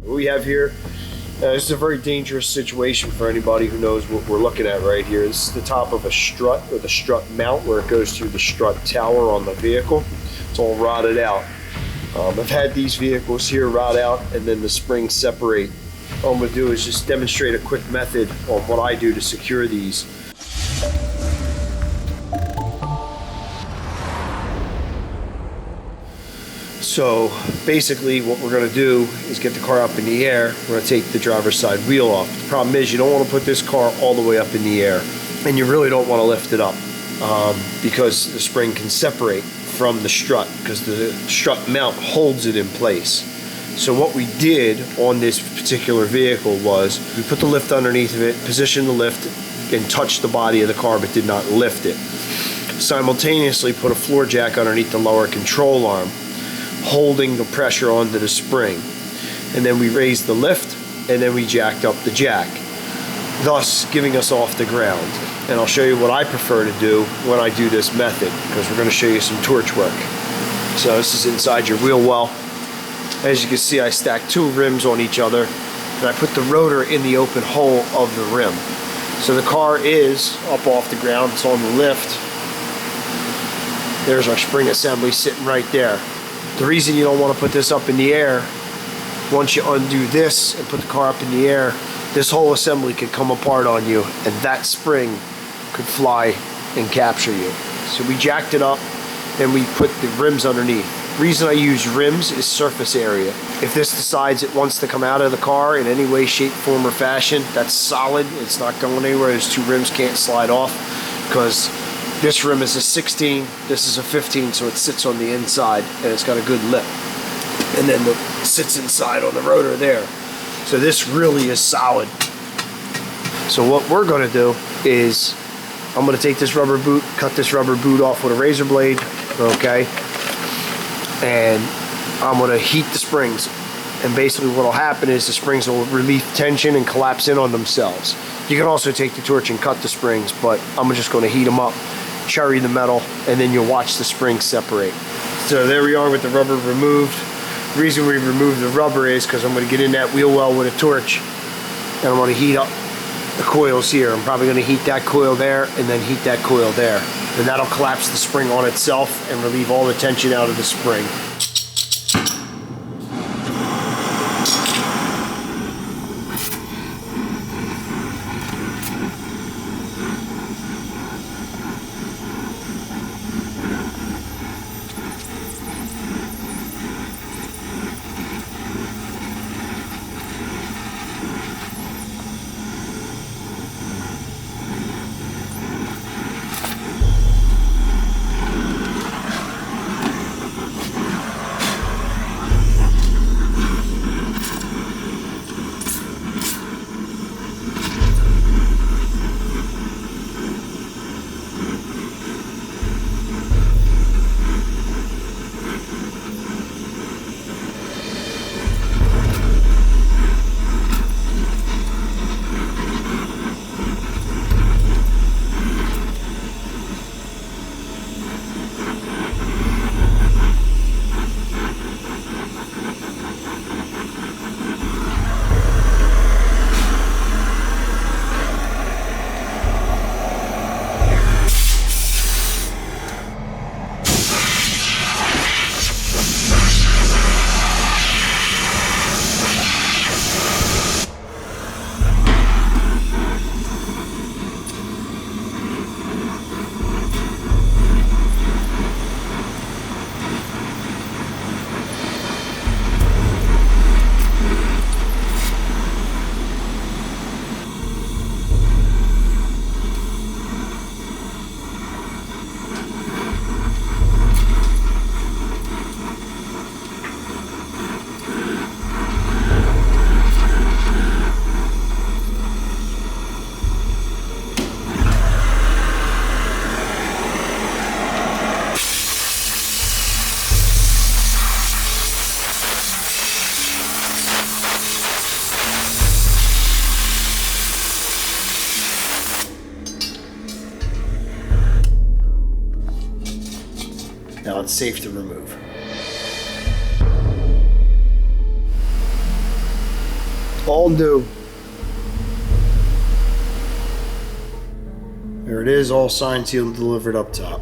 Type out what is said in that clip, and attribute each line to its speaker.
Speaker 1: What we have here, this is a very dangerous situation for anybody who knows what we're looking at right here. This is the top of a strut, or the strut mount, where it goes through the strut tower on the vehicle. It's all rotted out. I've had these vehicles here rot out and then the springs separate. All I'm going to do is just demonstrate a quick method on what I do to secure these. So basically what we're going to do is get the car up in the air. We're going to take the driver's side wheel off. The problem is you don't want to put this car all the way up in the air, and you really don't want to lift it up because the spring can separate from the strut, because the strut mount holds it in place. So what we did on this particular vehicle was we put the lift underneath of it, positioned the lift, and touched the body of the car but did not lift it. Simultaneously put a floor jack underneath the lower control arm, holding the pressure onto the spring. And then we raised the lift, and then we jacked up the jack, thus giving us off the ground. And I'll show you what I prefer to do when I do this method, because we're going to show you some torch work. So this is inside your wheel well. As you can see, I stacked two rims on each other, and I put the rotor in the open hole of the rim. So the car is up off the ground, it's on the lift. There's our spring assembly sitting right there. The reason you don't want to put this up in the air, once you undo this and put the car up in the air, this whole assembly could come apart on you, and that spring could fly and capture you. So we jacked it up, and we put the rims underneath. The reason I use rims is surface area. If this decides it wants to come out of the car in any way, shape, form, or fashion, that's solid. It's not going anywhere. Those two rims can't slide off, because this rim is a 16, this is a 15, so it sits on the inside and it's got a good lip. And then it sits inside on the rotor there. So this really is solid. So what we're going to do is I'm going to take this rubber boot, cut this rubber boot off with a razor blade, okay? And I'm going to heat the springs. And basically what will happen is the springs will relieve tension and collapse in on themselves. You can also take the torch and cut the springs, but I'm just going to heat them up, cherry the metal, and then you'll watch the springs separate. So there we are with the rubber removed. The reason we removed the rubber is because I'm going to get in that wheel well with a torch, and I'm going to heat up the coils here. I'm probably going to heat that coil there and then heat that coil there. And that'll collapse the spring on itself and relieve all the tension out of the spring. Now it's safe to remove. All new. There it is, all signed, sealed, and delivered up top.